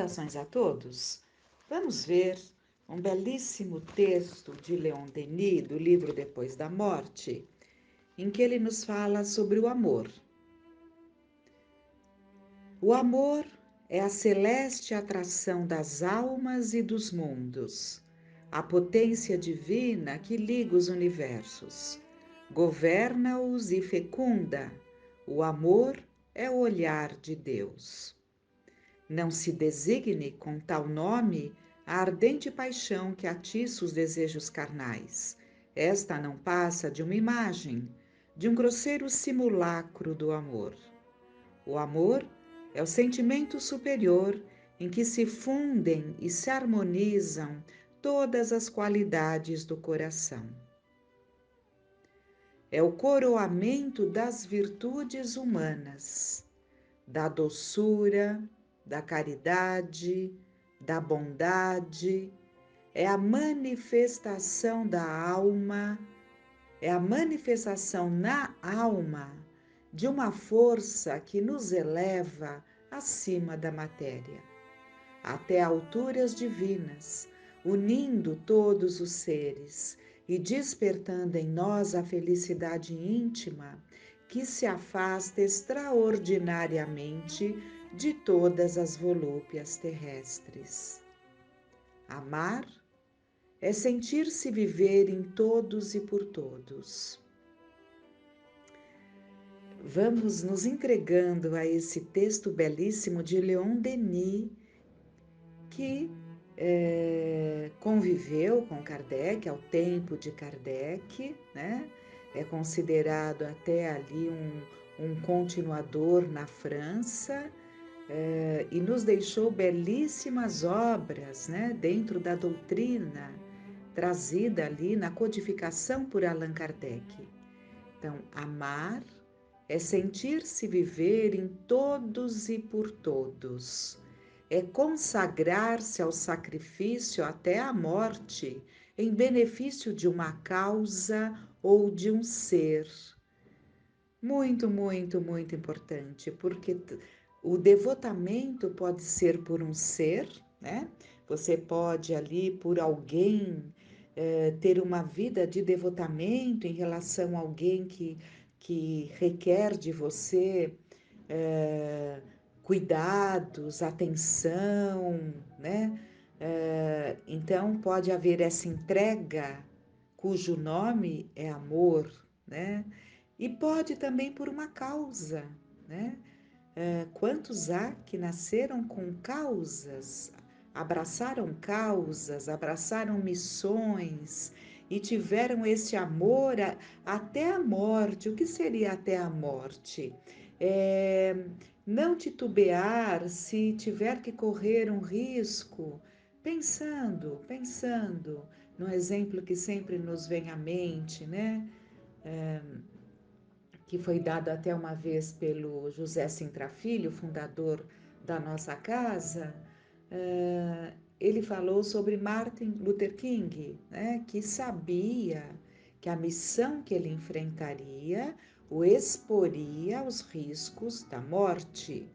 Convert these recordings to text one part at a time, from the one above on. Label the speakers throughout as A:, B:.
A: Saudações a todos. Vamos ver um belíssimo texto de Leon Denis, do livro Depois da Morte, em que ele nos fala sobre o amor. O amor é a celeste atração das almas e dos mundos, a potência divina que liga os universos, governa-os e fecunda. O amor é o olhar de Deus. Não se designe com tal nome a ardente paixão que atiça os desejos carnais. Esta não passa de uma imagem, de um grosseiro simulacro do amor. O amor é o sentimento superior em que se fundem e se harmonizam todas as qualidades do coração. É o coroamento das virtudes humanas, da doçura, da caridade, da bondade, é a manifestação da alma, é a manifestação na alma de uma força que nos eleva acima da matéria, até alturas divinas, unindo todos os seres e despertando em nós a felicidade íntima que se afasta extraordinariamente de todas as volúpias terrestres. Amar é sentir-se viver em todos e por todos. Vamos nos entregando a esse texto belíssimo de Leon Denis, que conviveu com Kardec ao tempo de Kardec, né? É considerado até ali um continuador na França, e nos deixou belíssimas obras, né? Dentro da doutrina trazida ali na codificação por Allan Kardec. Então, amar é sentir-se viver em todos e por todos. É consagrar-se ao sacrifício até a morte, em benefício de uma causa ou de um ser. Muito, muito, muito importante, porque o devotamento pode ser por um ser, né? Você pode ali, por alguém, ter uma vida de devotamento em relação a alguém que requer de você cuidados, atenção, né? Então pode haver essa entrega cujo nome é amor, né? E pode também por uma causa, né? Quantos há que nasceram com causas, abraçaram missões e tiveram esse amor até a morte. O que seria até a morte? Não titubear se tiver que correr um risco, pensando no exemplo que sempre nos vem à mente, né? Que foi dado até uma vez pelo José Sintra Filho, fundador da nossa casa. Ele falou sobre Martin Luther King, né, que sabia que a missão que ele enfrentaria o exporia aos riscos da morte.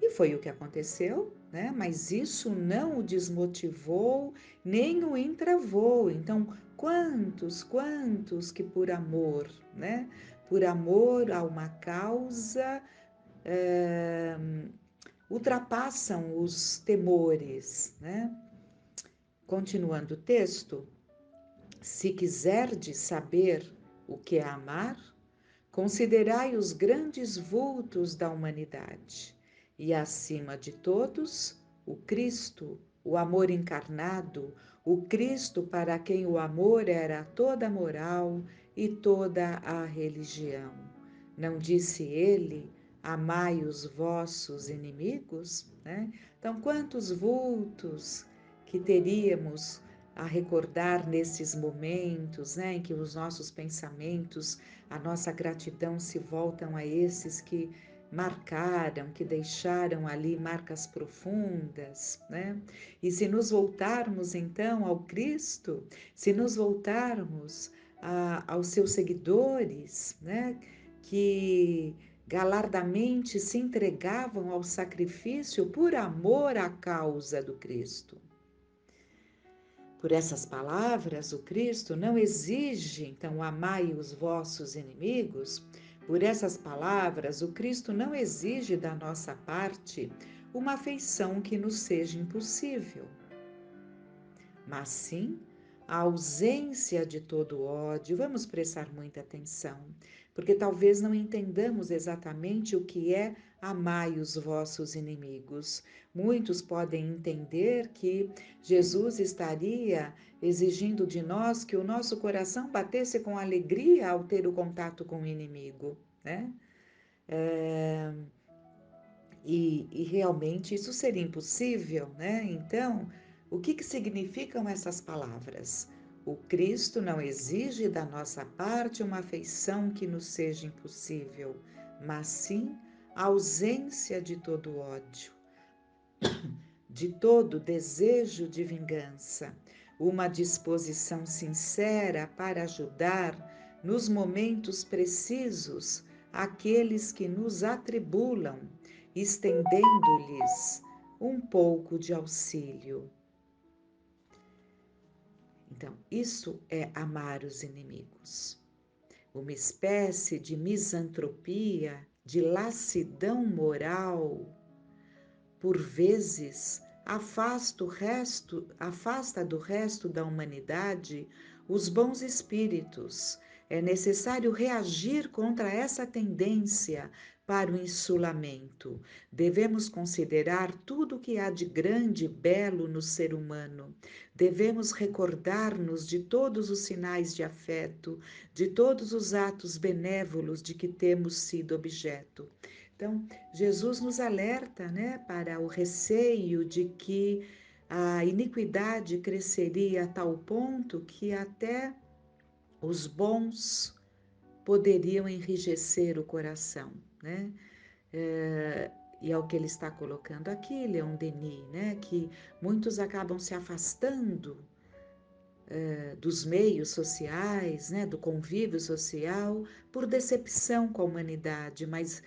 A: E foi o que aconteceu, né? Mas isso não o desmotivou, nem o entravou. Então, quantos que por amor, né? Por amor a uma causa, ultrapassam os temores, né? Continuando o texto, se quiserdes saber o que é amar, considerai os grandes vultos da humanidade e, acima de todos, o Cristo, o amor encarnado, o Cristo para quem o amor era toda a moral e toda a religião. Não disse ele, amai os vossos inimigos? Né? Então, quantos vultos que teríamos a recordar nesses momentos, né, em que os nossos pensamentos, a nossa gratidão se voltam a esses que marcaram, que deixaram ali marcas profundas, né? E se nos voltarmos então ao Cristo, se nos voltarmos aos seus seguidores, né, que galardamente se entregavam ao sacrifício por amor à causa do Cristo. Por essas palavras, o Cristo não exige, então, amai os vossos inimigos. Por essas palavras, o Cristo não exige da nossa parte uma afeição que nos seja impossível, mas sim a ausência de todo ódio. Vamos prestar muita atenção, porque talvez não entendamos exatamente o que é amai os vossos inimigos. Muitos podem entender que Jesus estaria exigindo de nós que o nosso coração batesse com alegria ao ter o contato com o inimigo, né? E realmente isso seria impossível, né? Então, o que significam essas palavras? O Cristo não exige da nossa parte uma afeição que nos seja impossível, mas sim a ausência de todo ódio, de todo desejo de vingança, uma disposição sincera para ajudar nos momentos precisos aqueles que nos atribulam, estendendo-lhes um pouco de auxílio. Então, isso é amar os inimigos. Uma espécie de misantropia, de lassidão moral, por vezes afasta do resto da humanidade os bons espíritos. É necessário reagir contra essa tendência para o insulamento. Devemos considerar tudo o que há de grande e belo no ser humano. Devemos recordar-nos de todos os sinais de afeto, de todos os atos benévolos de que temos sido objeto. Então, Jesus nos alerta, né, para o receio de que a iniquidade cresceria a tal ponto que até os bons poderiam enrijecer o coração, né? E é o que ele está colocando aqui, Leon Denis, né, que muitos acabam se afastando dos meios sociais, né, do convívio social, por decepção com a humanidade, mas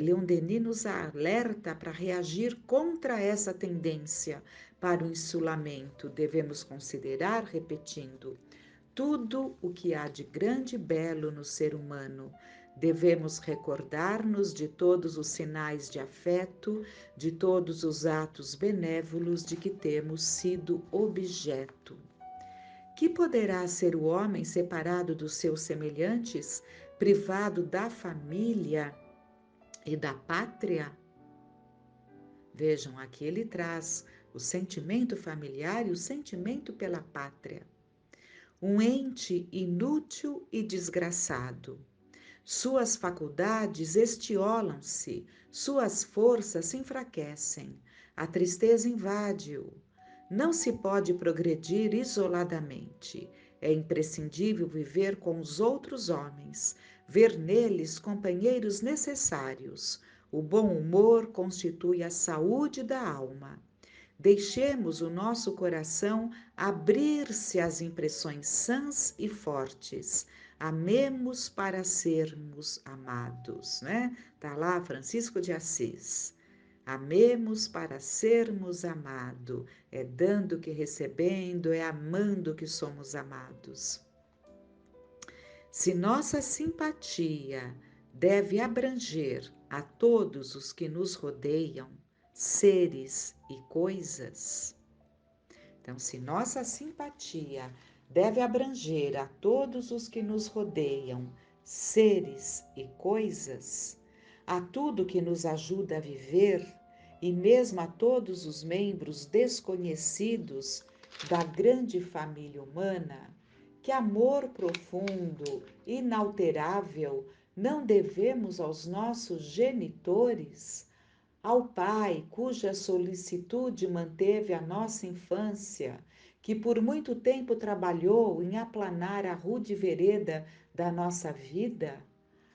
A: Leon Denis nos alerta para reagir contra essa tendência para o insulamento. Devemos considerar, repetindo, tudo o que há de grande e belo no ser humano. Devemos recordar-nos de todos os sinais de afeto, de todos os atos benévolos de que temos sido objeto. Que poderá ser o homem separado dos seus semelhantes, privado da família e da pátria? Vejam, aqui ele traz o sentimento familiar e o sentimento pela pátria. Um ente inútil e desgraçado. Suas faculdades estiolam-se, suas forças se enfraquecem, a tristeza invade-o. Não se pode progredir isoladamente. É imprescindível viver com os outros homens, ver neles companheiros necessários. O bom humor constitui a saúde da alma. Deixemos o nosso coração abrir-se às impressões sãs e fortes. Amemos para sermos amados, né? Tá lá Francisco de Assis. Amemos para sermos amados. É dando que recebendo, é amando que somos amados. Se nossa simpatia deve abranger a todos os que nos rodeiam, seres e coisas. Então, se nossa simpatia deve abranger a todos os que nos rodeiam, seres e coisas, a tudo que nos ajuda a viver e mesmo a todos os membros desconhecidos da grande família humana, que amor profundo, inalterável, não devemos aos nossos genitores, ao Pai, cuja solicitude manteve a nossa infância, que por muito tempo trabalhou em aplanar a rude vereda da nossa vida,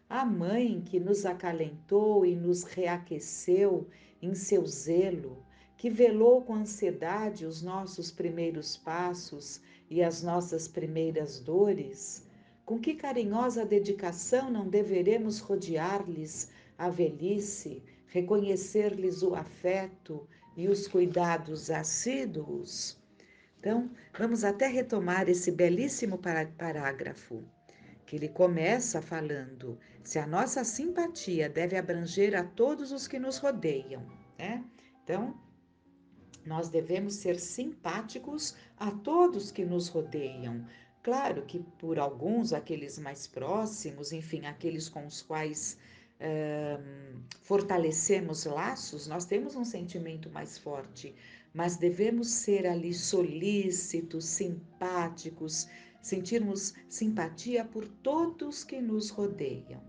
A: à Mãe que nos acalentou e nos reaqueceu em seu zelo, que velou com ansiedade os nossos primeiros passos e as nossas primeiras dores, com que carinhosa dedicação não deveremos rodear-lhes a velhice, reconhecer-lhes o afeto e os cuidados assíduos. Então, vamos até retomar esse belíssimo parágrafo, que ele começa falando: se a nossa simpatia deve abranger a todos os que nos rodeiam, né? Então, nós devemos ser simpáticos a todos que nos rodeiam. Claro que por alguns, aqueles mais próximos, enfim, aqueles com os quais fortalecemos laços, nós temos um sentimento mais forte, mas devemos ser ali solícitos, simpáticos, sentirmos simpatia por todos que nos rodeiam,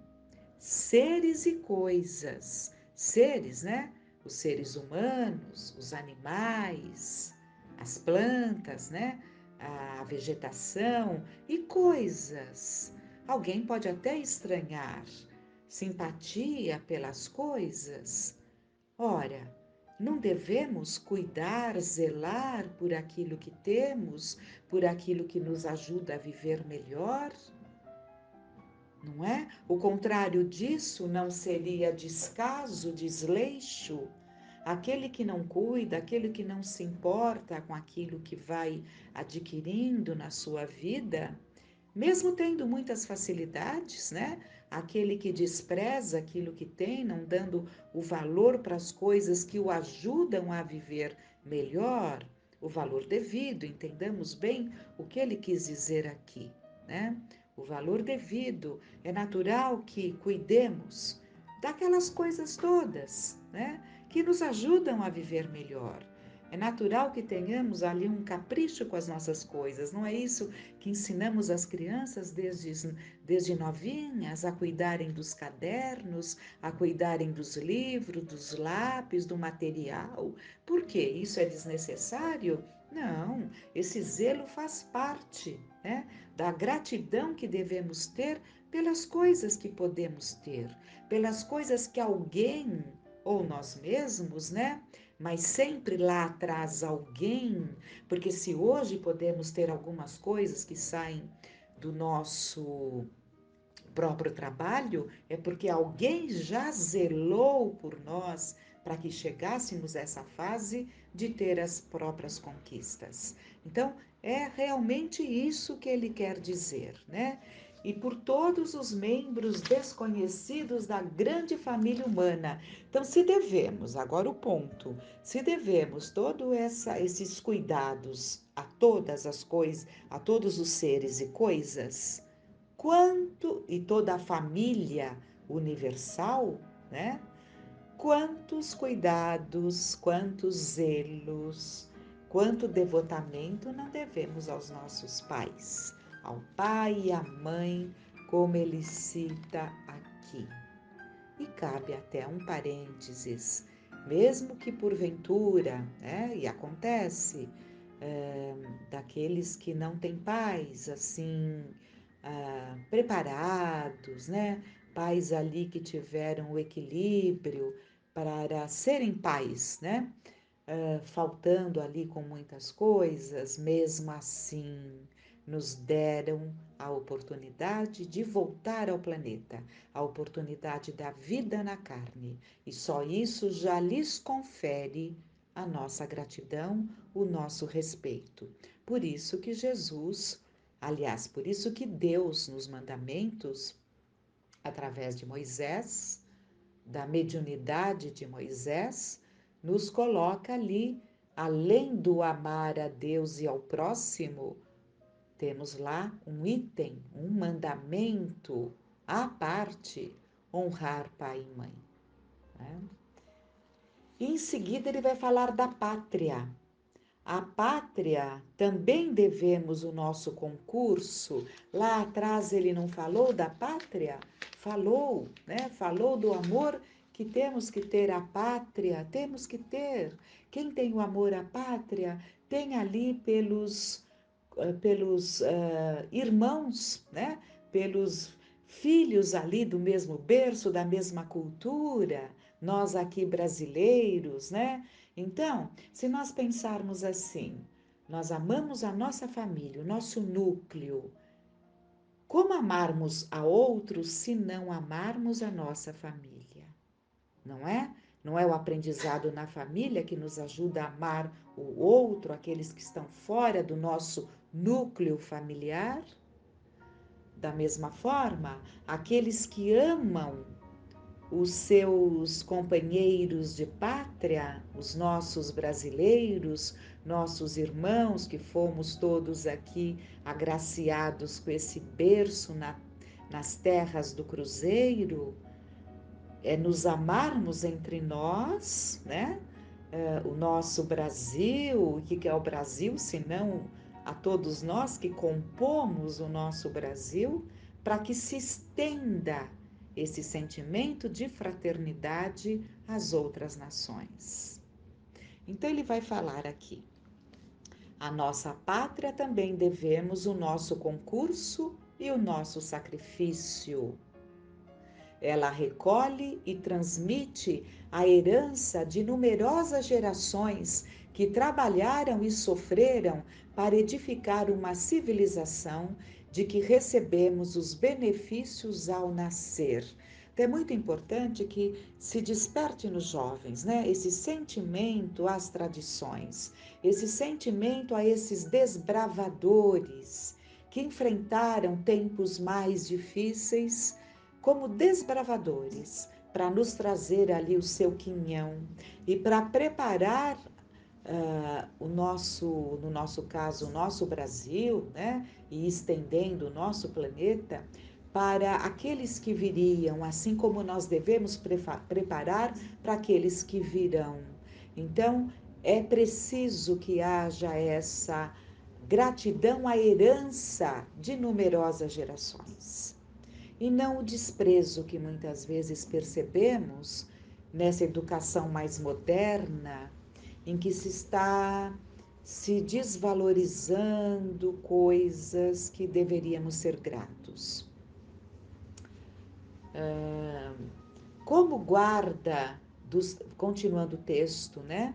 A: seres e coisas. Seres, né? Os seres humanos, os animais, as plantas, né? A vegetação e coisas. Alguém pode até estranhar simpatia pelas coisas. Ora, não devemos cuidar, zelar por aquilo que temos, por aquilo que nos ajuda a viver melhor? Não é? O contrário disso não seria descaso, desleixo? Aquele que não cuida, aquele que não se importa com aquilo que vai adquirindo na sua vida, mesmo tendo muitas facilidades, né? Aquele que despreza aquilo que tem, não dando o valor para as coisas que o ajudam a viver melhor, o valor devido, entendamos bem o que ele quis dizer aqui, né? O valor devido. É natural que cuidemos daquelas coisas todas, né? Que nos ajudam a viver melhor. É natural que tenhamos ali um capricho com as nossas coisas, não é isso que ensinamos as crianças desde novinhas a cuidarem dos cadernos, a cuidarem dos livros, dos lápis, do material? Por quê? Isso é desnecessário? Não, esse zelo faz parte, né, da gratidão que devemos ter pelas coisas que podemos ter, pelas coisas que alguém ou nós mesmos, né? Mas sempre lá atrás alguém, porque se hoje podemos ter algumas coisas que saem do nosso próprio trabalho, é porque alguém já zelou por nós para que chegássemos a essa fase de ter as próprias conquistas. Então, é realmente isso que ele quer dizer, né? E por todos os membros desconhecidos da grande família humana. Então, se devemos, agora o ponto, se devemos todos esses cuidados a todas as coisas, a todos os seres e coisas, quanto, e toda a família universal, né? Quantos cuidados, quantos zelos, quanto devotamento não devemos aos nossos pais, ao pai e à mãe, como ele cita aqui. E cabe até um parênteses, mesmo que porventura, né, e acontece, daqueles que não têm pais assim preparados, né, pais ali que tiveram o equilíbrio para serem pais, né, faltando ali com muitas coisas, mesmo assim nos deram a oportunidade de voltar ao planeta, a oportunidade da vida na carne. E só isso já lhes confere a nossa gratidão, o nosso respeito. Por isso que Jesus, aliás, por isso que Deus nos mandamentos, através de Moisés, da mediunidade de Moisés, nos coloca ali, além do amar a Deus e ao próximo, temos lá um item, um mandamento à parte, honrar pai e mãe, né? E em seguida ele vai falar da pátria. A pátria também devemos o nosso concurso. Lá atrás ele não falou da pátria? Falou, né? Falou do amor que temos que ter à pátria, temos que ter. Quem tem o amor à pátria tem ali pelos irmãos, né? Pelos filhos ali do mesmo berço, da mesma cultura, nós aqui brasileiros, né? Então, se nós pensarmos assim, nós amamos a nossa família, o nosso núcleo. Como amarmos a outros se não amarmos a nossa família? não é? Não é o aprendizado na família que nos ajuda a amar o outro, aqueles que estão fora do nosso núcleo familiar? Da mesma forma, aqueles que amam os seus companheiros de pátria, os nossos brasileiros, nossos irmãos, que fomos todos aqui agraciados com esse berço nas terras do Cruzeiro, é nos amarmos entre nós, né? O nosso Brasil, o que é o Brasil, senão a todos nós que compomos o nosso Brasil, para que se estenda esse sentimento de fraternidade às outras nações. Então, ele vai falar aqui: a nossa pátria também devemos o nosso concurso e o nosso sacrifício. Ela recolhe e transmite a herança de numerosas gerações que trabalharam e sofreram para edificar uma civilização de que recebemos os benefícios ao nascer. Então, é muito importante que se desperte nos jovens, né? Esse sentimento às tradições, esse sentimento a esses desbravadores que enfrentaram tempos mais difíceis como desbravadores, para nos trazer ali o seu quinhão e para preparar no nosso caso, o nosso Brasil, né, e estendendo o nosso planeta para aqueles que viriam, assim como nós devemos preparar para aqueles que virão. Então, é preciso que haja essa gratidão à herança de numerosas gerações. E não o desprezo que muitas vezes percebemos nessa educação mais moderna, em que se está se desvalorizando coisas que deveríamos ser gratos. Como guarda, continuando o texto, né?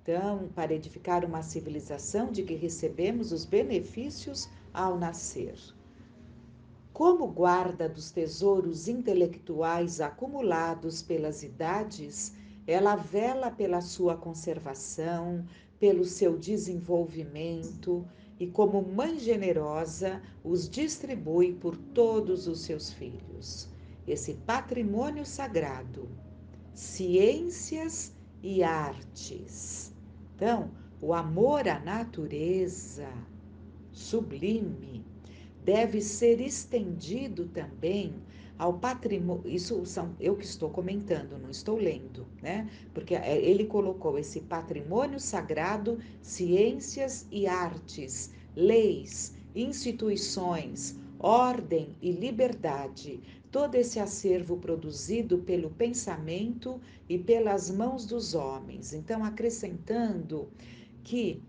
A: Então, para edificar uma civilização de que recebemos os benefícios ao nascer. Como guarda dos tesouros intelectuais acumulados pelas idades, ela vela pela sua conservação, pelo seu desenvolvimento e, como mãe generosa, os distribui por todos os seus filhos. Esse patrimônio sagrado, ciências e artes. Então, o amor à natureza sublime deve ser estendido também ao patrimônio. Isso são eu que estou comentando, não estou lendo, né? Porque ele colocou esse patrimônio sagrado, ciências e artes, leis, instituições, ordem e liberdade, todo esse acervo produzido pelo pensamento e pelas mãos dos homens. Então, acrescentando que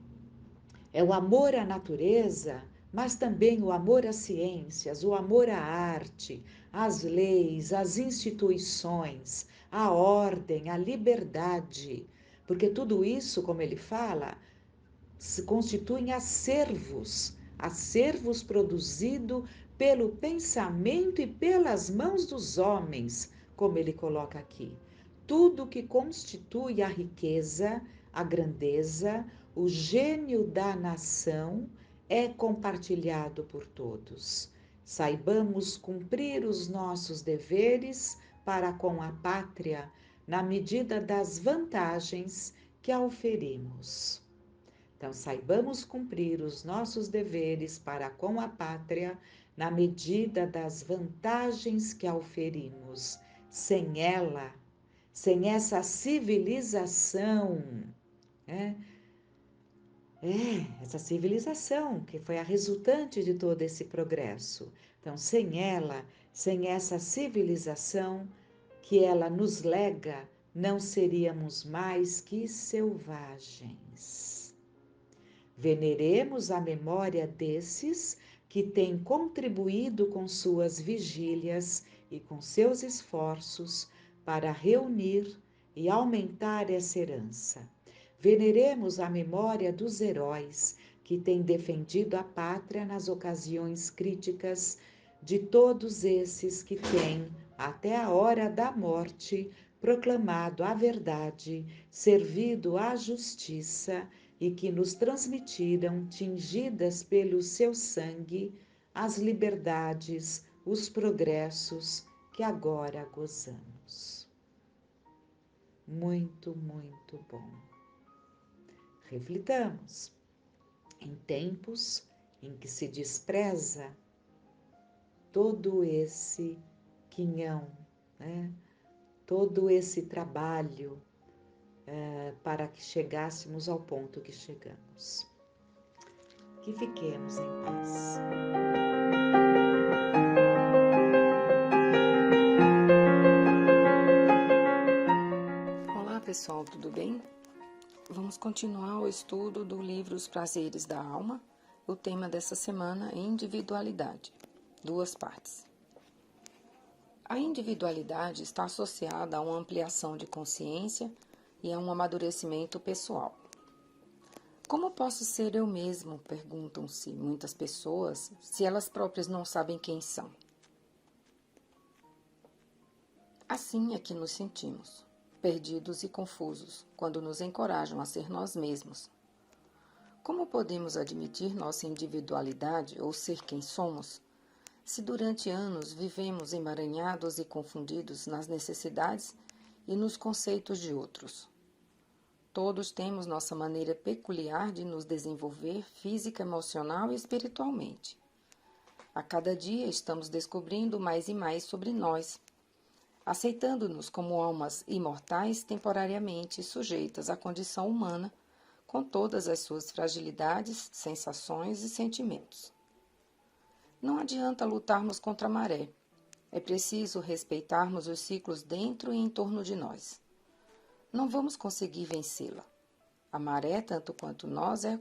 A: é o amor à natureza, mas também o amor às ciências, o amor à arte, às leis, às instituições, à ordem, à liberdade. Porque tudo isso, como ele fala, se constituem acervos produzidos pelo pensamento e pelas mãos dos homens, como ele coloca aqui. Tudo que constitui a riqueza, a grandeza, o gênio da nação é compartilhado por todos. Saibamos cumprir os nossos deveres para com a pátria, na medida das vantagens que a oferimos. Então, saibamos cumprir os nossos deveres para com a pátria, na medida das vantagens que a oferimos. Sem ela, sem essa civilização, né? Essa civilização que foi a resultante de todo esse progresso. Então, sem ela, sem essa civilização que ela nos lega, não seríamos mais que selvagens. Veneremos a memória desses que têm contribuído com suas vigílias e com seus esforços para reunir e aumentar essa herança. Veneremos a memória dos heróis que têm defendido a pátria nas ocasiões críticas, de todos esses que têm, até a hora da morte, proclamado a verdade, servido a justiça e que nos transmitiram, tingidas pelo seu sangue, as liberdades, os progressos que agora gozamos. Muito, muito bom. Reflitamos. Em tempos em que se despreza todo esse quinhão, né? Todo esse trabalho para que chegássemos ao ponto que chegamos. Que fiquemos em paz.
B: Olá pessoal, tudo bem? Vamos continuar o estudo do livro Os Prazeres da Alma. O tema dessa semana é individualidade, 2 partes. A individualidade está associada a uma ampliação de consciência e a um amadurecimento pessoal. Como posso ser eu mesmo? Perguntam-se muitas pessoas, se elas próprias não sabem quem são. Assim é que nos sentimos, perdidos e confusos, quando nos encorajam a ser nós mesmos. Como podemos admitir nossa individualidade ou ser quem somos, se durante anos vivemos emaranhados e confundidos nas necessidades e nos conceitos de outros? Todos temos nossa maneira peculiar de nos desenvolver física, emocional e espiritualmente. A cada dia estamos descobrindo mais e mais sobre nós, aceitando-nos como almas imortais temporariamente sujeitas à condição humana, com todas as suas fragilidades, sensações e sentimentos. Não adianta lutarmos contra a maré. É preciso respeitarmos os ciclos dentro e em torno de nós. Não vamos conseguir vencê-la. A maré, tanto quanto nós, é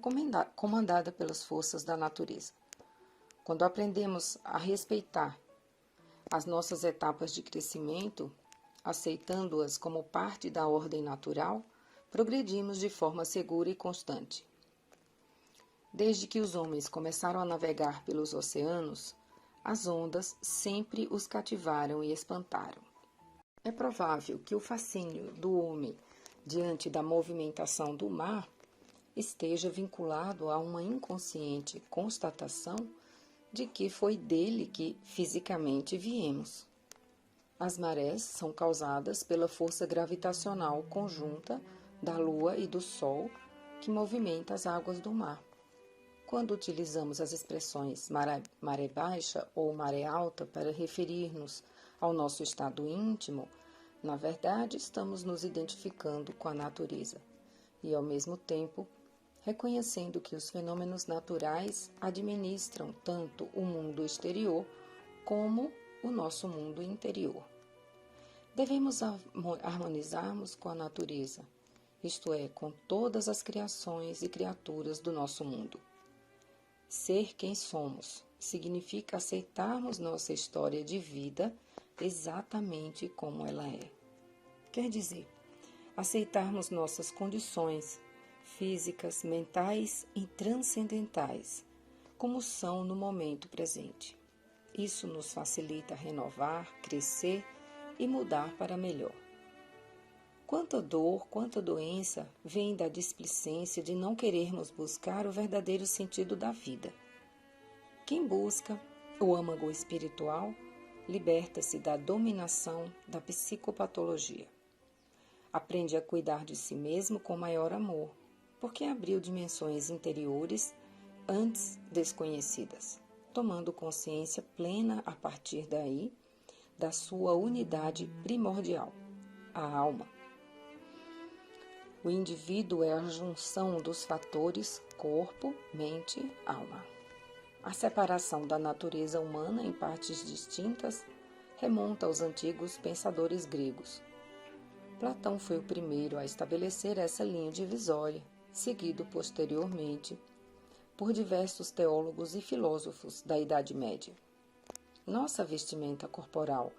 B: comandada pelas forças da natureza. Quando aprendemos a respeitar as nossas etapas de crescimento, aceitando-as como parte da ordem natural, progredimos de forma segura e constante. Desde que os homens começaram a navegar pelos oceanos, as ondas sempre os cativaram e espantaram. É provável que o fascínio do homem diante da movimentação do mar esteja vinculado a uma inconsciente constatação de que foi dele que fisicamente viemos. As marés são causadas pela força gravitacional conjunta da Lua e do Sol que movimenta as águas do mar. Quando utilizamos as expressões maré baixa ou maré alta para referir-nos ao nosso estado íntimo, na verdade estamos nos identificando com a natureza e, ao mesmo tempo, reconhecendo que os fenômenos naturais administram tanto o mundo exterior como o nosso mundo interior. Devemos harmonizarmos com a natureza, isto é, com todas as criações e criaturas do nosso mundo. Ser quem somos significa aceitarmos nossa história de vida exatamente como ela é. Quer dizer, aceitarmos nossas condições físicas, mentais e transcendentais, como são no momento presente. Isso nos facilita renovar, crescer e mudar para melhor. Quanta dor, quanta doença vem da displicência de não querermos buscar o verdadeiro sentido da vida. Quem busca o âmago espiritual liberta-se da dominação da psicopatologia. Aprende a cuidar de si mesmo com maior amor, porque abriu dimensões interiores antes desconhecidas, tomando consciência plena a partir daí da sua unidade primordial, a alma. O indivíduo é a junção dos fatores corpo, mente, alma. A separação da natureza humana em partes distintas remonta aos antigos pensadores gregos. Platão foi o primeiro a estabelecer essa linha divisória, seguido posteriormente por diversos teólogos e filósofos da Idade Média. Nossa vestimenta corporal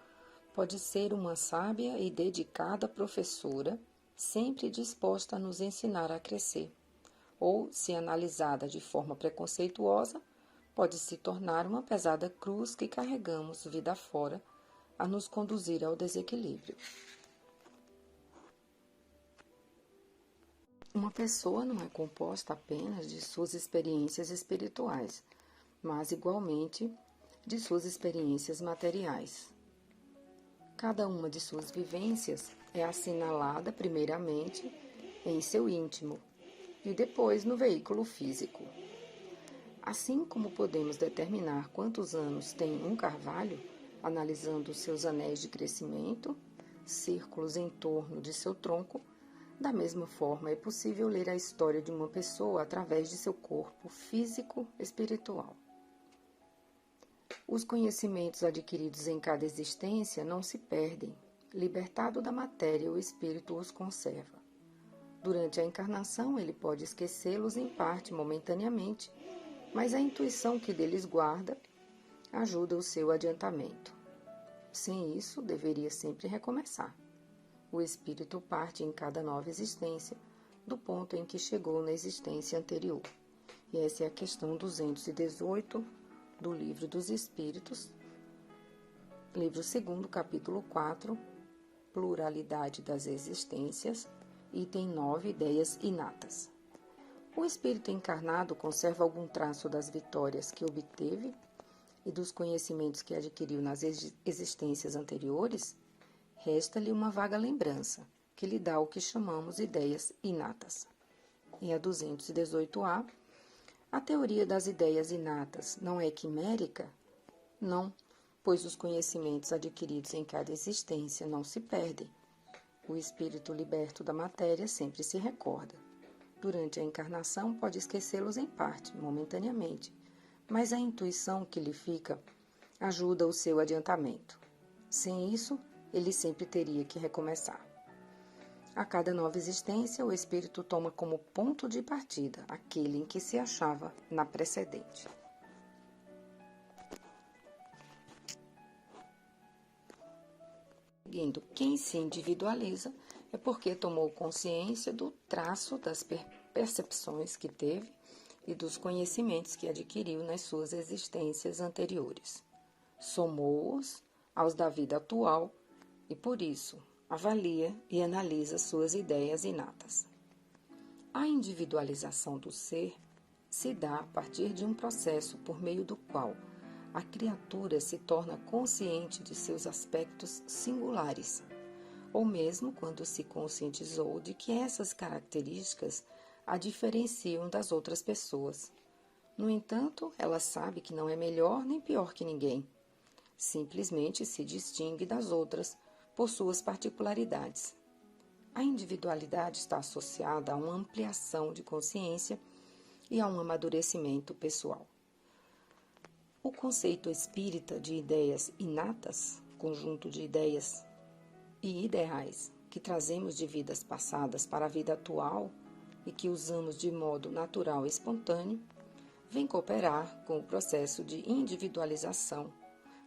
B: pode ser uma sábia e dedicada professora, sempre disposta a nos ensinar a crescer, ou, se analisada de forma preconceituosa, pode se tornar uma pesada cruz que carregamos vida fora a nos conduzir ao desequilíbrio. Uma pessoa não é composta apenas de suas experiências espirituais, mas igualmente de suas experiências materiais. Cada uma de suas vivências é assinalada primeiramente em seu íntimo e depois no veículo físico. Assim como podemos determinar quantos anos tem um carvalho, analisando seus anéis de crescimento, círculos em torno de seu tronco, da mesma forma é possível ler a história de uma pessoa através de seu corpo físico-espiritual. Os conhecimentos adquiridos em cada existência não se perdem. Libertado da matéria, o espírito os conserva. Durante a encarnação, ele pode esquecê-los em parte momentaneamente, mas a intuição que deles guarda ajuda o seu adiantamento. Sem isso, deveria sempre recomeçar. O espírito parte em cada nova existência do ponto em que chegou na existência anterior. E essa é a questão 218 do Livro dos Espíritos, livro 2º, capítulo 4, Pluralidade das Existências, item 9, Ideias Inatas. O espírito encarnado conserva algum traço das vitórias que obteve e dos conhecimentos que adquiriu nas existências anteriores? Resta-lhe uma vaga lembrança, que lhe dá o que chamamos ideias inatas. E a 218A, a teoria das ideias inatas não é quimérica? Não, pois os conhecimentos adquiridos em cada existência não se perdem. O espírito liberto da matéria sempre se recorda. Durante a encarnação pode esquecê-los em parte, momentaneamente, mas a intuição que lhe fica ajuda o seu adiantamento. Sem isso, ele sempre teria que recomeçar. A cada nova existência, o espírito toma como ponto de partida aquele em que se achava na precedente. Seguindo, quem se individualiza é porque tomou consciência do traço das percepções que teve e dos conhecimentos que adquiriu nas suas existências anteriores. Somou-os aos da vida atual e, por isso, avalia e analisa suas ideias inatas. A individualização do ser se dá a partir de um processo por meio do qual a criatura se torna consciente de seus aspectos singulares, ou mesmo quando se conscientizou de que essas características a diferenciam das outras pessoas. No entanto, ela sabe que não é melhor nem pior que ninguém. Simplesmente se distingue das outras por suas particularidades. A individualidade está associada a uma ampliação de consciência e a um amadurecimento pessoal. O conceito espírita de ideias inatas, conjunto de ideias e ideais que trazemos de vidas passadas para a vida atual e que usamos de modo natural e espontâneo, vem cooperar com o processo de individualização,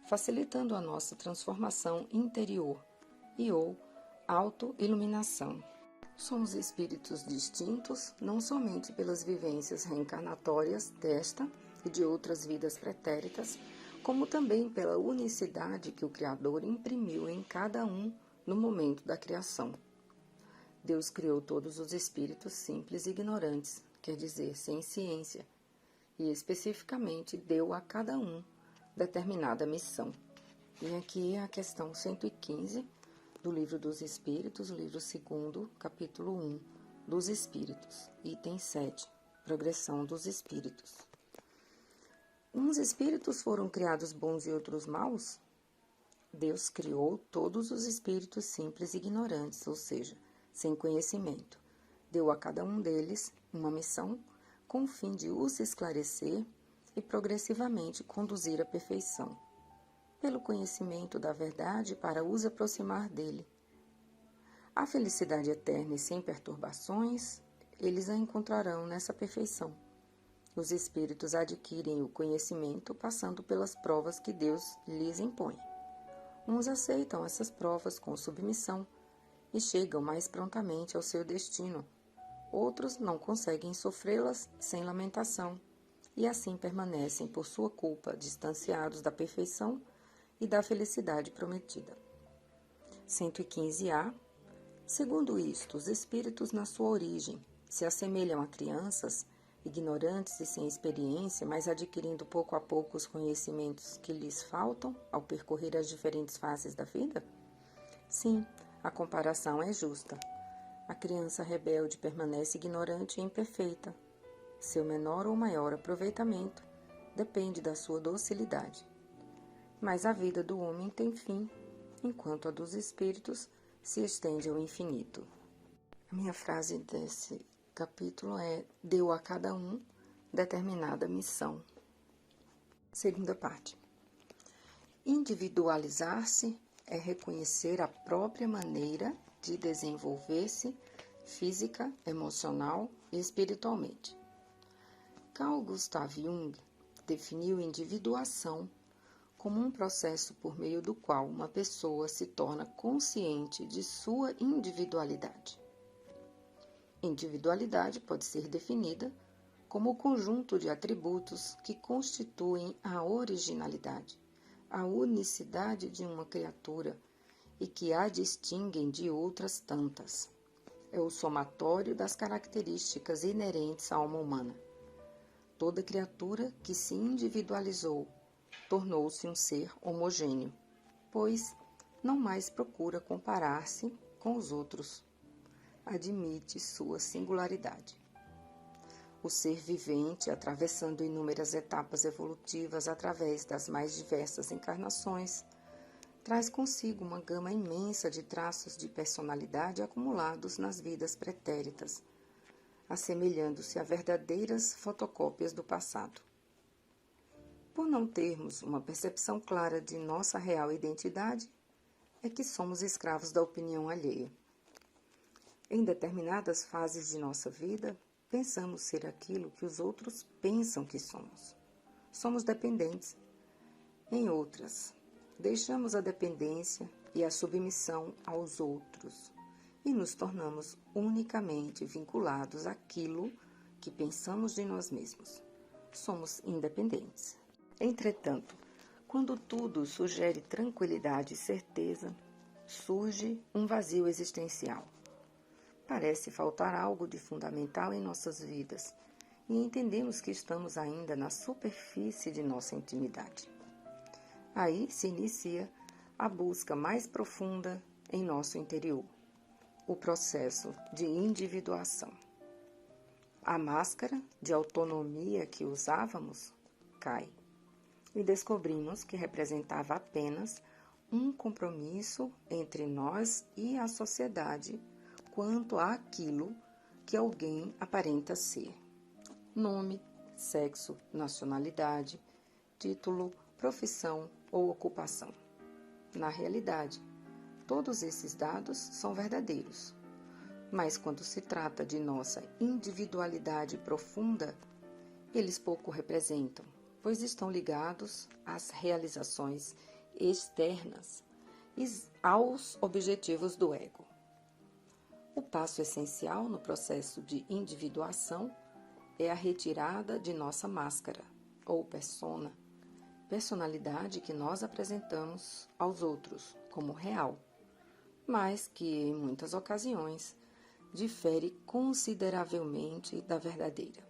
B: facilitando a nossa transformação interior e ou autoiluminação. Somos espíritos distintos não somente pelas vivências reencarnatórias desta e de outras vidas pretéritas, como também pela unicidade que o Criador imprimiu em cada um no momento da criação. Deus criou todos os espíritos simples e ignorantes, quer dizer, sem ciência, e especificamente deu a cada um determinada missão. E aqui é a questão 115 do Livro dos Espíritos, livro 2º, capítulo 1, dos Espíritos, item 7, progressão dos espíritos. Uns espíritos foram criados bons e outros maus? Deus criou todos os espíritos simples e ignorantes, ou seja, sem conhecimento. Deu a cada um deles uma missão com o fim de os esclarecer e progressivamente conduzir à perfeição, pelo conhecimento da verdade para os aproximar dele. A felicidade eterna e sem perturbações, eles a encontrarão nessa perfeição. Os espíritos adquirem o conhecimento passando pelas provas que Deus lhes impõe. Uns aceitam essas provas com submissão e chegam mais prontamente ao seu destino. Outros não conseguem sofrê-las sem lamentação e assim permanecem por sua culpa distanciados da perfeição e da felicidade prometida. 115A. Segundo isto, os espíritos na sua origem se assemelham a crianças, ignorantes e sem experiência, mas adquirindo pouco a pouco os conhecimentos que lhes faltam ao percorrer as diferentes fases da vida? Sim, a comparação é justa. A criança rebelde permanece ignorante e imperfeita. Seu menor ou maior aproveitamento depende da sua docilidade. Mas a vida do homem tem fim, enquanto a dos espíritos se estende ao infinito. A minha frase desse capítulo é: deu a cada um determinada missão. Segunda parte. Individualizar-se é reconhecer a própria maneira de desenvolver-se física, emocional e espiritualmente. Carl Gustav Jung definiu individuação como um processo por meio do qual uma pessoa se torna consciente de sua individualidade. Individualidade pode ser definida como o conjunto de atributos que constituem a originalidade, a unicidade de uma criatura e que a distinguem de outras tantas. É o somatório das características inerentes à alma humana. Toda criatura que se individualizou tornou-se um ser homogêneo, pois não mais procura comparar-se com os outros. Admite sua singularidade. O ser vivente, atravessando inúmeras etapas evolutivas através das mais diversas encarnações, traz consigo uma gama imensa de traços de personalidade acumulados nas vidas pretéritas, assemelhando-se a verdadeiras fotocópias do passado. Por não termos uma percepção clara de nossa real identidade, é que somos escravos da opinião alheia. Em determinadas fases de nossa vida, pensamos ser aquilo que os outros pensam que somos. Somos dependentes. Em outras, deixamos a dependência e a submissão aos outros e nos tornamos unicamente vinculados àquilo que pensamos de nós mesmos. Somos independentes. Entretanto, quando tudo sugere tranquilidade e certeza, surge um vazio existencial. Parece faltar algo de fundamental em nossas vidas e entendemos que estamos ainda na superfície de nossa intimidade. Aí se inicia a busca mais profunda em nosso interior, o processo de individuação. A máscara de autonomia que usávamos cai e descobrimos que representava apenas um compromisso entre nós e a sociedade quanto àquilo que alguém aparenta ser. Nome, sexo, nacionalidade, título, profissão ou ocupação. Na realidade, todos esses dados são verdadeiros, mas quando se trata de nossa individualidade profunda, eles pouco representam, pois estão ligados às realizações externas e aos objetivos do ego. O passo essencial no processo de individuação é a retirada de nossa máscara, ou persona, personalidade que nós apresentamos aos outros como real, mas que, em muitas ocasiões, difere consideravelmente da verdadeira.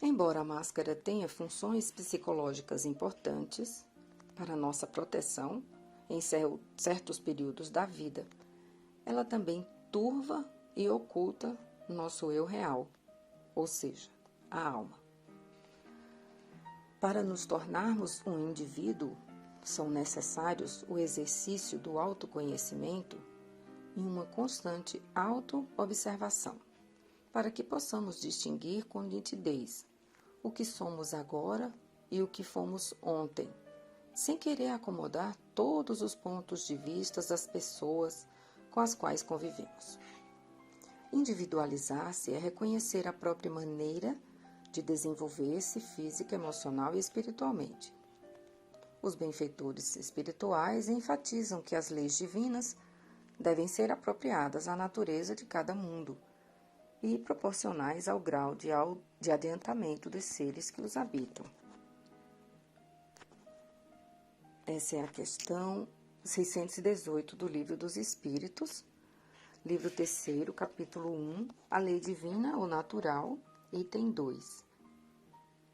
B: Embora a máscara tenha funções psicológicas importantes para nossa proteção em certos períodos da vida, ela também turva e oculta nosso eu real, ou seja, a alma. Para nos tornarmos um indivíduo, são necessários o exercício do autoconhecimento e uma constante auto-observação, para que possamos distinguir com nitidez o que somos agora e o que fomos ontem, sem querer acomodar todos os pontos de vista das pessoas com as quais convivemos. Individualizar-se é reconhecer a própria maneira de desenvolver-se física, emocional e espiritualmente. Os benfeitores espirituais enfatizam que as leis divinas devem ser apropriadas à natureza de cada mundo e proporcionais ao grau de adiantamento dos seres que os habitam. Essa é a questão 618 do Livro dos Espíritos, Livro 3º, capítulo 1, a lei divina ou natural, item 2.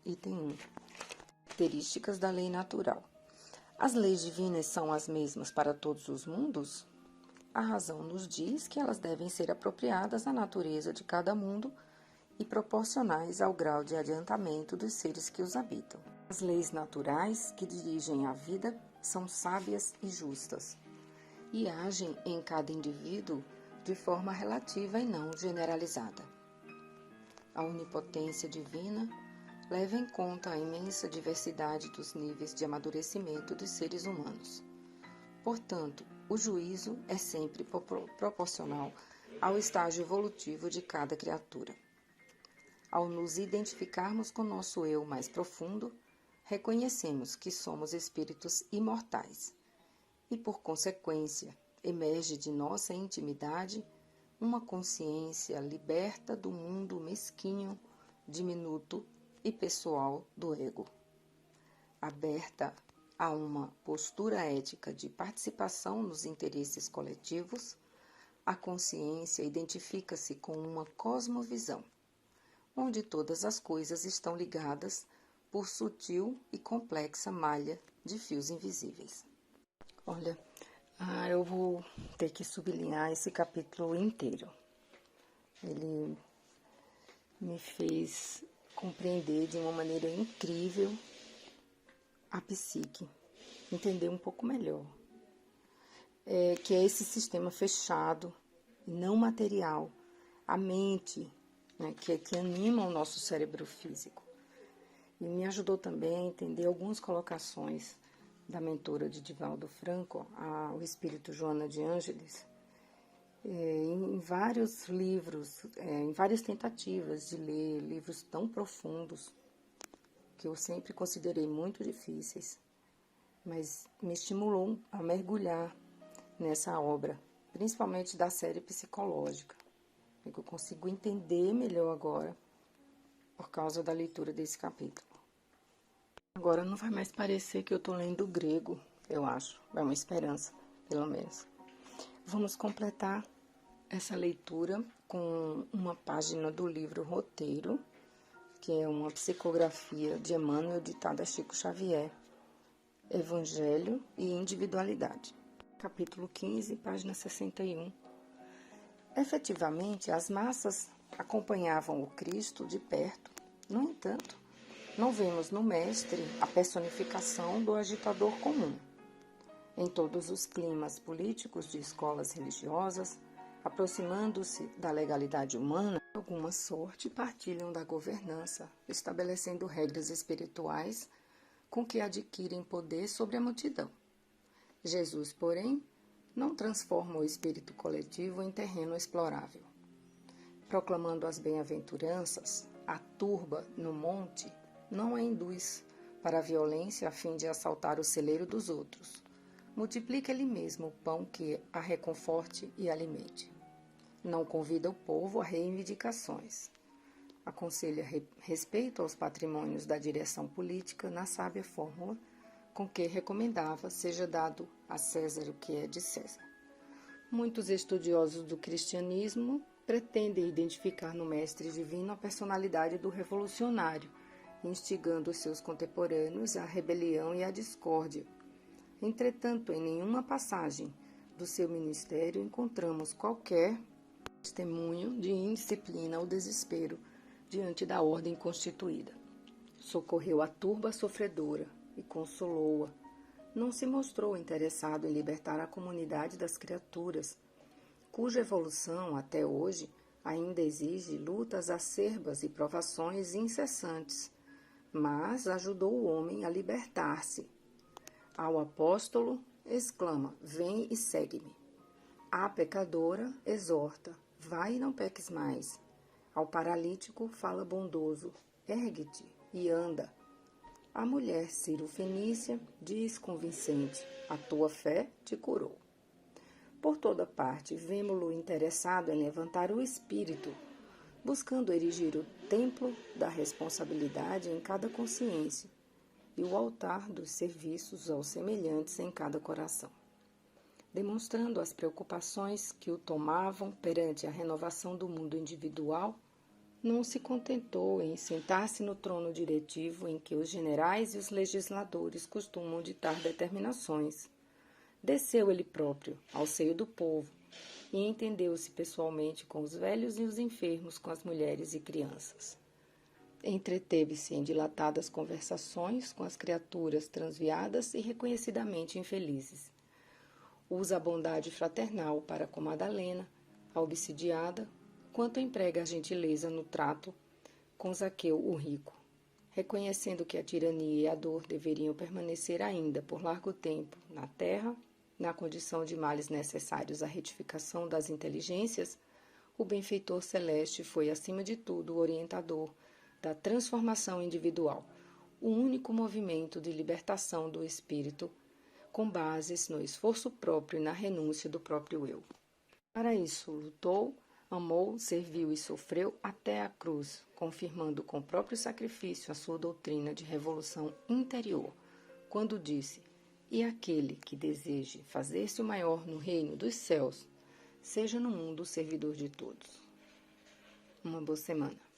B: Item 1. Características da lei natural. As leis divinas são as mesmas para todos os mundos? A razão nos diz que elas devem ser apropriadas à natureza de cada mundo e proporcionais ao grau de adiantamento dos seres que os habitam. As leis naturais que dirigem a vida são sábias e justas e agem em cada indivíduo de forma relativa e não generalizada. A onipotência divina leva em conta a imensa diversidade dos níveis de amadurecimento dos seres humanos. Portanto, o juízo é sempre proporcional ao estágio evolutivo de cada criatura. Ao nos identificarmos com nosso eu mais profundo, reconhecemos que somos espíritos imortais e, por consequência, emerge de nossa intimidade uma consciência liberta do mundo mesquinho, diminuto e pessoal do ego. Aberta a uma postura ética de participação nos interesses coletivos, a consciência identifica-se com uma cosmovisão, onde todas as coisas estão ligadas por sutil e complexa malha de fios invisíveis. Olha, eu vou ter que sublinhar esse capítulo inteiro. Ele me fez compreender de uma maneira incrível a psique, entender um pouco melhor, que é esse sistema fechado, não material, a mente, né, que anima o nosso cérebro físico. E me ajudou também a entender algumas colocações da mentora de Divaldo Franco, o espírito Joana de Ângeles, em vários livros, em várias tentativas de ler livros tão profundos, que eu sempre considerei muito difíceis, mas me estimulou a mergulhar nessa obra, principalmente da série psicológica, que eu consigo entender melhor agora por causa da leitura desse capítulo. Agora não vai mais parecer que eu estou lendo grego, eu acho. É uma esperança, pelo menos. Vamos completar essa leitura com uma página do livro Roteiro, que é uma psicografia de Emmanuel ditada a Chico Xavier, Evangelho e Individualidade. Capítulo 15, página 61. Efetivamente, as massas acompanhavam o Cristo de perto. No entanto, não vemos no Mestre a personificação do agitador comum. Em todos os climas políticos de escolas religiosas, aproximando-se da legalidade humana, de alguma sorte partilham da governança, estabelecendo regras espirituais com que adquirem poder sobre a multidão. Jesus, porém, não transforma o espírito coletivo em terreno explorável. Proclamando as bem-aventuranças, a turba no monte não a induz para a violência a fim de assaltar o celeiro dos outros. Multiplica ele mesmo o pão que a reconforte e alimente. Não convida o povo a reivindicações. Aconselha respeito aos patrimônios da direção política na sábia fórmula com que recomendava seja dado a César o que é de César. Muitos estudiosos do cristianismo pretendem identificar no Mestre Divino a personalidade do revolucionário, instigando seus contemporâneos à rebelião e à discórdia. Entretanto, em nenhuma passagem do seu ministério encontramos qualquer testemunho de indisciplina ou desespero diante da ordem constituída. Socorreu a turba sofredora e consolou-a. Não se mostrou interessado em libertar a comunidade das criaturas, cuja evolução, até hoje, ainda exige lutas acerbas e provações incessantes, mas ajudou o homem a libertar-se. Ao apóstolo, exclama: vem e segue-me. À pecadora, exorta: vai e não peques mais. Ao paralítico, fala bondoso: ergue-te e anda. A mulher Ciro-fenícia diz convincente: a tua fé te curou. Por toda parte, vemo-lo interessado em levantar o espírito, buscando erigir o templo da responsabilidade em cada consciência e o altar dos serviços aos semelhantes em cada coração. demonstrando as preocupações que o tomavam perante a renovação do mundo individual, não se contentou em sentar-se no trono diretivo em que os generais e os legisladores costumam ditar determinações. Desceu ele próprio ao seio do povo e entendeu-se pessoalmente com os velhos e os enfermos, com as mulheres e crianças. Entreteve-se em dilatadas conversações com as criaturas transviadas e reconhecidamente infelizes. Usa a bondade fraternal para com Madalena, a obsidiada, quanto emprega a gentileza no trato com Zaqueu o rico, reconhecendo que a tirania e a dor deveriam permanecer ainda por largo tempo na terra, na condição de males necessários à retificação das inteligências. O benfeitor celeste foi, acima de tudo, o orientador da transformação individual, o único movimento de libertação do espírito, com bases no esforço próprio e na renúncia do próprio eu. Para isso, lutou, amou, serviu e sofreu até a cruz, confirmando com o próprio sacrifício a sua doutrina de revolução interior, quando disse: "E aquele que deseje fazer-se o maior no reino dos céus, seja no mundo o servidor de todos." Uma boa semana.